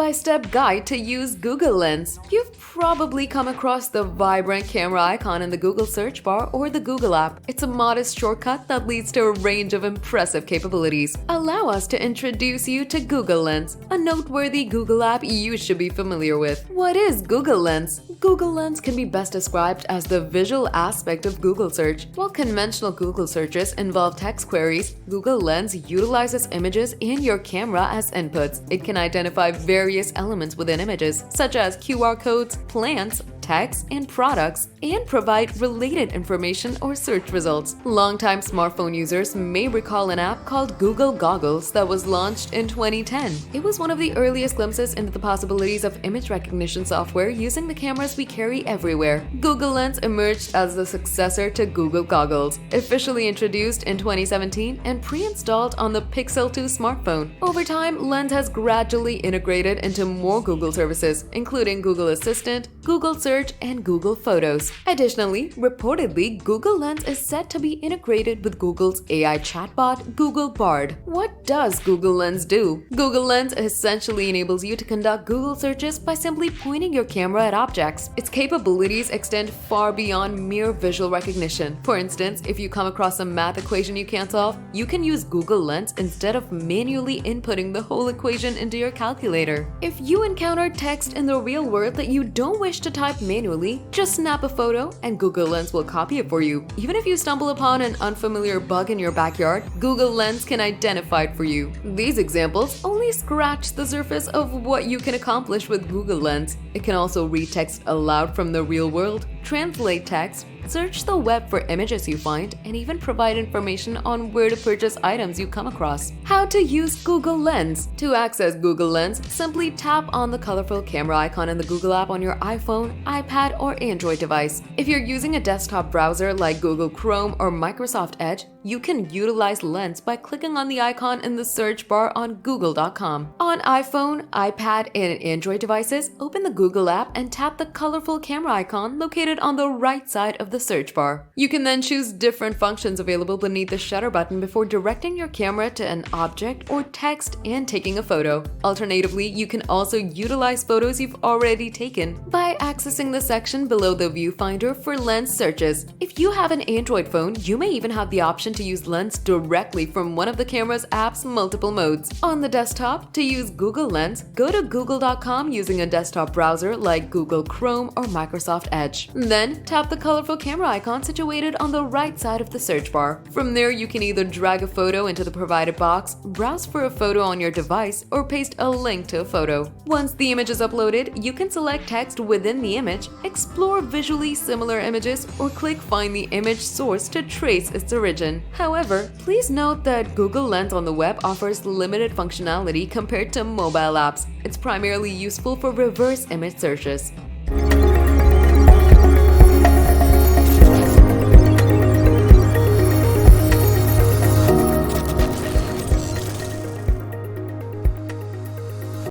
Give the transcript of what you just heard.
step-by-step guide to use Google Lens. You've probably come across the vibrant camera icon in the Google search bar or the Google app. It's a modest shortcut that leads to a range of impressive capabilities. Allow us to introduce you to Google Lens, a noteworthy Google app you should be familiar with. What is Google Lens? Google Lens can be best described as the visual aspect of Google search. While conventional Google searches involve text queries, Google Lens utilizes images and your camera as inputs. It can identify various elements within images, such as QR codes, plants, text, and products, and provide related information or search results. Longtime smartphone users may recall an app called Google Goggles that was launched in 2010. It was one of the earliest glimpses into the possibilities of image recognition software using the cameras we carry everywhere. Google Lens emerged as the successor to Google Goggles, officially introduced in 2017 and pre-installed on the Pixel 2 smartphone. Over time, Lens has gradually integrated into more Google services, including Google Assistant, Google Search, and Google Photos. Additionally, reportedly, Google Lens is set to be integrated with Google's AI chatbot, Google Bard. What does Google Lens do? Google Lens essentially enables you to conduct Google searches by simply pointing your camera at objects. Its capabilities extend far beyond mere visual recognition. For instance, if you come across a math equation you can't solve, you can use Google Lens instead of manually inputting the whole equation into your calculator. If you encounter text in the real world that you don't wish to type manually, just snap a photo and Google Lens will copy it for you. Even if you stumble upon an unfamiliar bug in your backyard, Google Lens can identify it for you. These examples only scratch the surface of what you can accomplish with Google Lens. It can also read text aloud from the real world, translate text, search the web for images you find, and even provide information on where to purchase items you come across. How to use Google Lens? To access Google Lens, simply tap on the colorful camera icon in the Google app on your iPhone, iPad, or Android device. If you're using a desktop browser like Google Chrome or Microsoft Edge, you can utilize Lens by clicking on the icon in the search bar on google.com. On iPhone, iPad, and Android devices, open the Google app and tap the colorful camera icon located on the right side of the search bar. You can then choose different functions available beneath the shutter button before directing your camera to an object or text and taking a photo. Alternatively, you can also utilize photos you've already taken by accessing the section below the viewfinder for Lens searches. If you have an Android phone, you may even have the option to use Lens directly from one of the camera's app's multiple modes. On the desktop, to use Google Lens, go to google.com using a desktop browser like Google Chrome or Microsoft Edge. Then, tap the colorful camera icon situated on the right side of the search bar. From there, you can either drag a photo into the provided box, browse for a photo on your device, or paste a link to a photo. Once the image is uploaded, you can select text within the image, explore visually similar images, or click Find the image source to trace its origin. However, please note that Google Lens on the web offers limited functionality compared to mobile apps. It's primarily useful for reverse image searches.